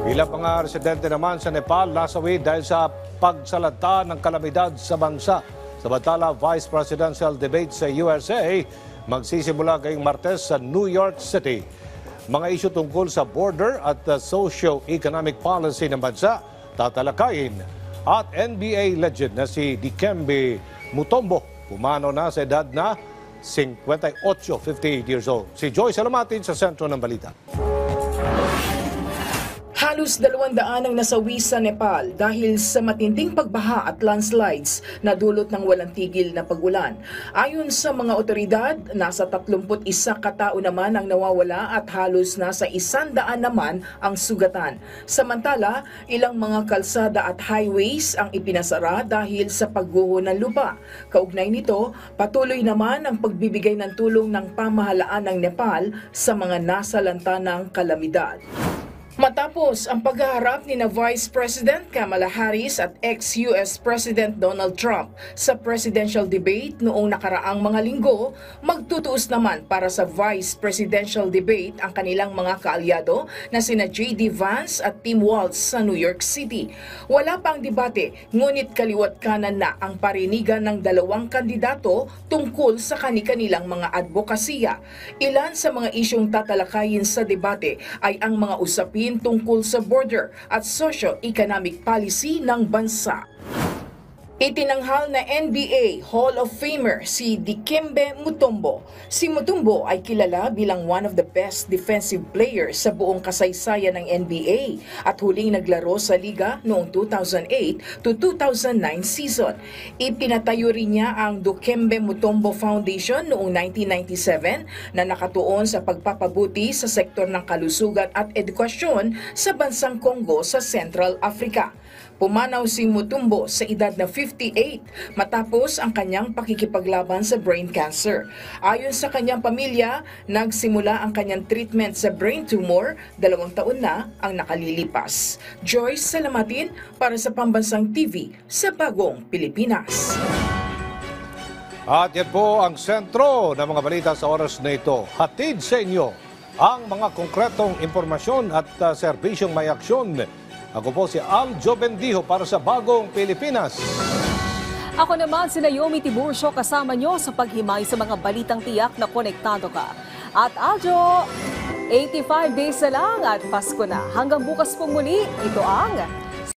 Ilang mga residente naman sa Nepal nasawi dahil sa pagsalanta ng kalamidad sa bansa. Samantala, Vice Presidential debate sa USA magsisimula ngayong Martes sa New York City. Mga isyu tungkol sa border at socio-economic policy ng bansa tatalakayin. At NBA legend na si Dikembe Mutombo pumanaw na sa edad na 58 years old. Si Joy Salamatin sa sentro ng balita. Halos 200 ang nasawi sa Nepal dahil sa matinding pagbaha at landslides na dulot ng walang tigil na pag-ulan. Ayon sa mga otoridad, nasa 31 katao naman ang nawawala at halos nasa 100 naman ang sugatan. Samantala, ilang mga kalsada at highways ang ipinasara dahil sa pagguho ng lupa. Kaugnay nito, patuloy naman ang pagbibigay ng tulong ng pamahalaan ng Nepal sa mga nasalanta ng kalamidad. Matapos ang paghaharap ni na Vice President Kamala Harris at ex-US President Donald Trump sa presidential debate noong nakaraang mga linggo, magtutuos naman para sa Vice Presidential debate ang kanilang mga kaalyado na sina J.D. Vance at Tim Walz sa New York City. Wala pang debate, ngunit kaliwat kanan na ang parinigan ng dalawang kandidato tungkol sa kani-kanilang mga advokasya. Ilan sa mga isyong tatalakayin sa debate ay ang mga usapin tungkol sa border at socio-economic policy ng bansa. Itinanghal na NBA Hall of Famer si Dikembe Mutombo. Si Mutombo ay kilala bilang one of the best defensive players sa buong kasaysayan ng NBA at huling naglaro sa liga noong 2008 to 2009 season. Ipinatayo rin niya ang Dikembe Mutombo Foundation noong 1997 na nakatuon sa pagpapabuti sa sektor ng kalusugan at edukasyon sa bansang Congo sa Central Africa. Pumanaw si Mutombo sa edad na 58 matapos ang kanyang pakikipaglaban sa brain cancer. Ayon sa kanyang pamilya, nagsimula ang kanyang treatment sa brain tumor, 2 taon na ang nakalilipas. Joyce Salamatin para sa Pambansang TV sa Bagong Pilipinas. At yan po ang sentro ng mga balita sa oras na ito. Hatid sa inyo ang mga konkretong impormasyon at serbisyong may aksyon. Ako po si Aljo Bendijo para sa Bagong Pilipinas. Ako naman si Naomi Tiburcio kasama nyo sa paghimay sa mga balitang tiyak na konektado ka. At Aljo, 85 days na lang at Pasko na. Hanggang bukas pong muli, ito ang